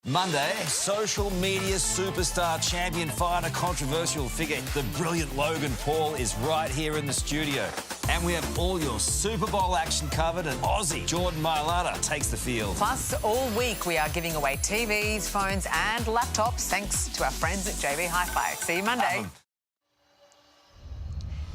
Monday, social media superstar, champion fighter, controversial figure, the brilliant Logan Paul is right here in the studio. And we have all your Super Bowl action covered, and Aussie Jordan Mailata takes the field. Plus, all week we are giving away TVs, phones and laptops thanks to our friends at JB Hi-Fi. See you Monday.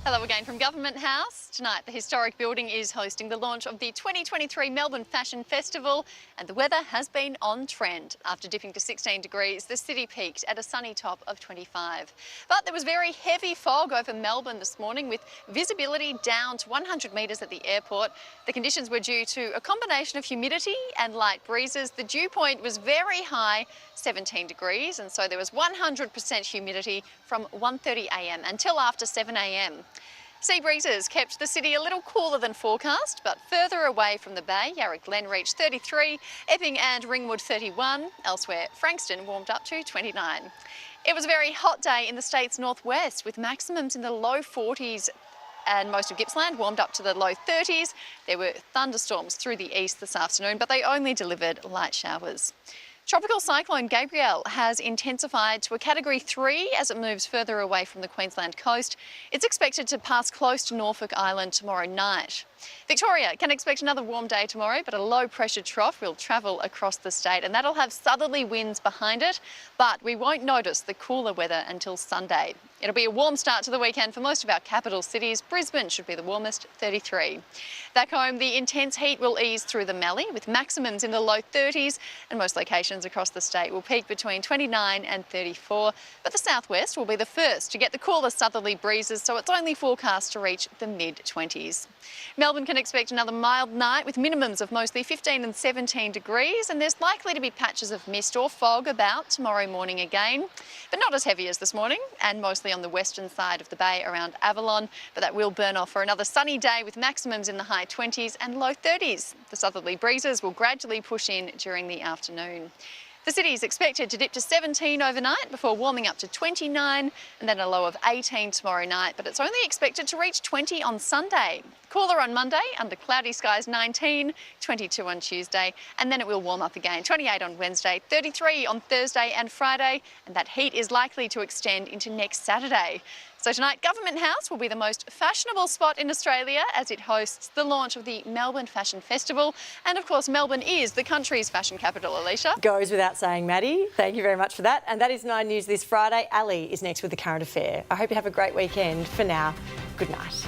Hello again from Government House. Tonight, the historic building is hosting the launch of the 2023 Melbourne Fashion Festival, and the weather has been on trend. After dipping to 16 degrees, the city peaked at a sunny top of 25. But there was very heavy fog over Melbourne this morning, with visibility down to 100 metres at the airport. The conditions were due to a combination of humidity and light breezes. The dew point was very high, 17 degrees, and so there was 100% humidity from 1:30 a.m. until after 7 a.m. Sea breezes kept the city a little cooler than forecast, but further away from the bay, Yarra Glen reached 33, Epping and Ringwood 31. Elsewhere, Frankston warmed up to 29. It was a very hot day in the state's northwest, with maximums in the low 40s, and most of Gippsland warmed up to the low 30s. There were thunderstorms through the east this afternoon, but they only delivered light showers. Tropical cyclone Gabrielle has intensified to a Category 3 as it moves further away from the Queensland coast. It's expected to pass close to Norfolk Island tomorrow night. Victoria can expect another warm day tomorrow, but a low pressure trough will travel across the state, and that'll have southerly winds behind it, but we won't notice the cooler weather until Sunday. It'll be a warm start to the weekend for most of our capital cities. Brisbane should be the warmest, 33. Back home, the intense heat will ease through the Mallee, with maximums in the low 30s, and most locations across the state will peak between 29 and 34. But the southwest will be the first to get the cooler southerly breezes, so it's only forecast to reach the mid-20s. Melbourne can expect another mild night with minimums of mostly 15 and 17 degrees, and there's likely to be patches of mist or fog about tomorrow morning again, but not as heavy as this morning, and mostly on the western side of the bay around Avalon, but that will burn off for another sunny day with maximums in the high 20s and low 30s. The southerly breezes will gradually push in during the afternoon. The city is expected to dip to 17 overnight before warming up to 29, and then a low of 18 tomorrow night, but it's only expected to reach 20 on Sunday. Cooler on Monday, under cloudy skies 19, 22 on Tuesday, and then it will warm up again, 28 on Wednesday, 33 on Thursday and Friday, and that heat is likely to extend into next Saturday. So tonight, Government House will be the most fashionable spot in Australia as it hosts the launch of the Melbourne Fashion Festival. And of course, Melbourne is the country's fashion capital, Alicia. Goes without saying, Maddie. Thank you very much for that. And that is 9 News this Friday. Ali is next with the current affair. I hope you have a great weekend. For now, good night.